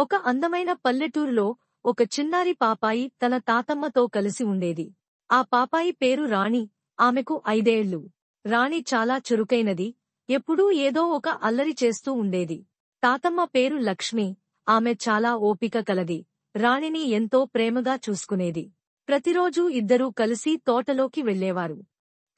ఒక అందమైన పల్లెటూరులో ఒక చిన్నారి పాపాయి తన తాతమ్మతో కలిసి ఉండేది. ఆ పాపాయి పేరు రాణి. ఆమెకు 5 ఏళ్లు. రాణి చాలా చురుకైనది. ఎప్పుడూ ఏదో ఒక అల్లరి చేస్తూ ఉండేది. తాతమ్మ పేరు లక్ష్మి. ఆమె చాలా ఓపిక కలది. రాణిని ఎంతో ప్రేమగా చూసుకునేది. ప్రతిరోజూ ఇద్దరూ కలిసి తోటలోకి వెళ్లేవారు.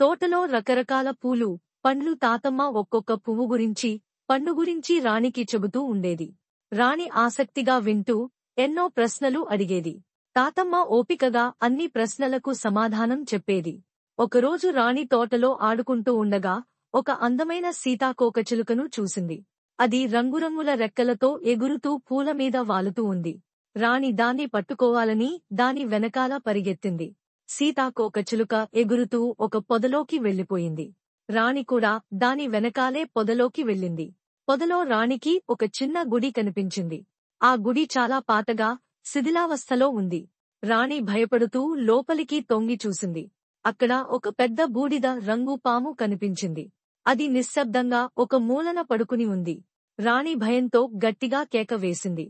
తోటలో రకరకాల పూలు, పండ్లు తాతమ్మ ఒక్కొక్క పువ్వు గురించి, పండు గురించి రాణికి చెబుతూ ఉండేది. రాణి ఆసక్తిగా వింటూ ఎన్నో ప్రశ్నలు అడిగేది. తాతమ్మ ఓపికగా అన్ని ప్రశ్నలకు సమాధానం చెప్పేది. ఒకరోజు రాణి తోటలో ఆడుకుంటూ ఉండగా ఒక అందమైన సీతాకోకచిలుకను చూసింది. అది రంగురంగుల రెక్కలతో ఎగురుతూ పూలమీద వాలుతూ ఉంది. రాణి దాన్ని పట్టుకోవాలని దాని వెనకాల పరిగెత్తింది. సీతాకోకచిలుక ఎగురుతూ ఒక పొదలోకి వెళ్లిపోయింది. రాణి కూడా దాని వెనకాలే పొదలోకి వెళ్ళింది. పొదలో రాణికి ఒక చిన్న గుడి కనిపించింది. ఆ గుడి చాలా పాతగా, శిథిలావస్థలో ఉంది. రాణి భయపడుతూ లోపలికి తొంగి చూసింది. అక్కడ ఒక పెద్ద బూడిద రంగు పాము కనిపించింది. అది నిశ్శబ్దంగా ఒక మూలన పడుకుని ఉంది. రాణి భయంతో గట్టిగా కేక వేసింది.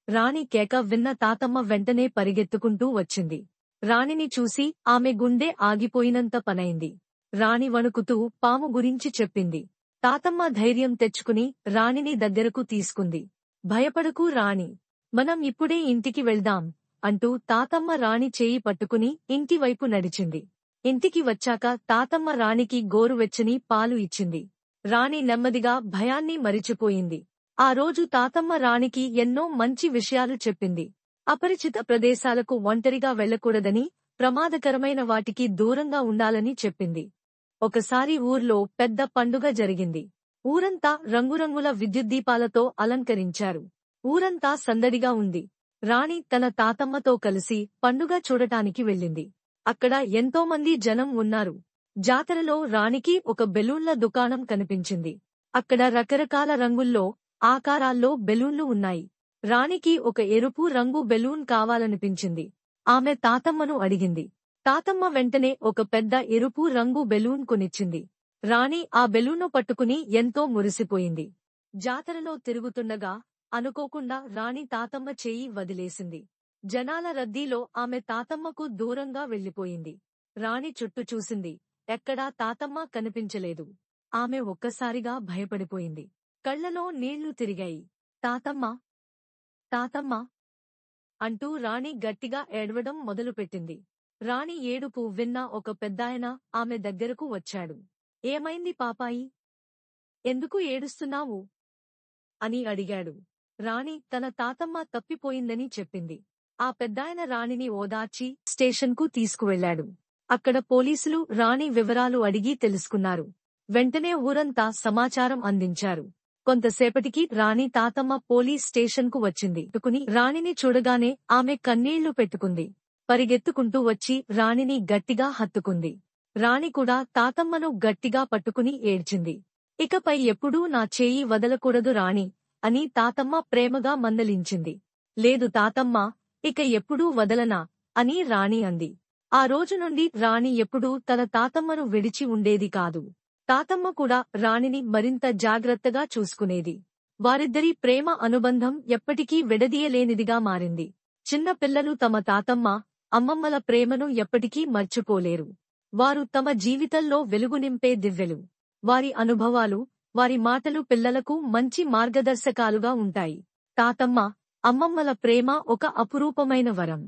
రాణి కేక విన్న తాతమ్మ వెంటనే పరిగెత్తుకుంటూ వచ్చింది. రాణిని చూసి ఆమె గుండె ఆగిపోయినంత పనైంది. రాణి వణుకుతూ పాము గురించి చెప్పింది. తాతమ్మ ధైర్యం తెచ్చుకుని రాణిని దగ్గరకు తీసుకుంది. భయపడకు రాణి, మనం ఇప్పుడే ఇంటికి వెళ్దాం అంటూ తాతమ్మ రాణి చేయి పట్టుకుని ఇంటివైపు నడిచింది. ఇంటికి వచ్చాక తాతమ్మ రాణికి గోరువెచ్చని పాలు ఇచ్చింది. రాణి నెమ్మదిగా భయాన్ని మరిచిపోయింది. ఆ రోజు తాతమ్మ రాణికి ఎన్నో మంచి విషయాలు చెప్పింది. అపరిచిత ప్రదేశాలకు ఒంటరిగా వెళ్లకూడదని, ప్రమాదకరమైన వాటికి దూరంగా ఉండాలని చెప్పింది. ఒకసారి ఊర్లో పెద్ద పండుగ జరిగింది. ఊరంతా రంగురంగుల విద్యుద్దీపాలతో అలంకరించారు. ఊరంతా సందడిగా ఉంది. రాణి తన తాతమ్మతో కలిసి పండుగ చూడటానికి వెళ్ళింది. అక్కడ ఎంతోమంది జనం ఉన్నారు. జాతరలో రాణికి ఒక బెలూన్ల దుకాణం కనిపించింది. అక్కడ రకరకాల రంగుల్లో, ఆకారాల్లో బెలూన్లు ఉన్నాయి. రాణికి ఒక ఎరుపు రంగు బెలూన్ కావాలనిపించింది. ఆమె తాతమ్మను అడిగింది. తాతమ్మ వెంటనే ఒక పెద్ద ఎరుపు రంగు బెలూన్ కొనిచ్చింది. రాణి ఆ బెలూన్ను పట్టుకుని ఎంతో మురిసిపోయింది. జాతరలో తిరుగుతుండగా అనుకోకుండా రాణి తాతమ్మ చేయి వదిలేసింది. జనాల రద్దీలో ఆమె తాతమ్మకు దూరంగా వెళ్లిపోయింది. రాణి చుట్టూ చూసింది. ఎక్కడా తాతమ్మ కనిపించలేదు. ఆమె ఒక్కసారిగా భయపడిపోయింది. కళ్లలో నీళ్లు తిరిగాయి. తాతమ్మ, తాతమ్మ అంటూ రాణి గట్టిగా ఏడవడం మొదలుపెట్టింది. రాణి ఏడుపు విన్న ఒక పెద్దాయన ఆమె దగ్గరకు వచ్చాడు. ఏమైంది పాపాయి? ఎందుకు ఏడుస్తున్నావు? అని అడిగాడు. రాణి తన తాతమ్మ తప్పిపోయిందని చెప్పింది. ఆ పెద్దాయన రాణిని ఓదార్చి స్టేషన్కు తీసుకువెళ్లాడు. అక్కడ పోలీసులు రాణి వివరాలు అడిగి తెలుసుకున్నారు. వెంటనే ఊరంతా సమాచారం అందించారు. కొంతసేపటికి రాణి తాతమ్మ పోలీస్ స్టేషన్కు వచ్చింది. రాణిని చూడగానే ఆమె కన్నీళ్లు పెట్టుకుంది. పరిగెత్తుకుంటూ వచ్చి రాణిని గట్టిగా హత్తుకుంది. రాణి కూడా తాతమ్మను గట్టిగా పట్టుకుని ఏడ్చింది. ఇకపై ఎప్పుడూ నా చేయి వదలకూడదు రాణి అని తాతమ్మ ప్రేమగా మందలించింది. లేదు తాతమ్మ, ఇక ఎప్పుడూ వదలనా అని రాణి అంది. ఆ రోజు నుండి రాణి ఎప్పుడూ తన తాతమ్మను విడిచి ఉండేది కాదు. తాతమ్మ కూడా రాణిని మరింత జాగ్రత్తగా చూసుకునేది. వారిద్దరి ప్రేమ అనుబంధం ఎప్పటికీ విడదీయలేనిదిగా మారింది. చిన్న పిల్లలు తమ తాతమ్మ, అమ్మమ్మల ప్రేమను ఎప్పటికీ మర్చిపోలేరు. వారు తమ జీవితంలో వెలుగు నింపే దివ్వెలు. వారి అనుభవాలు, వారి మాటలు పిల్లలకు మంచి మార్గదర్శకాలుగా ఉంటాయి. తాతమ్మ, అమ్మమ్మల ప్రేమ ఒక అపురూపమైన వరం.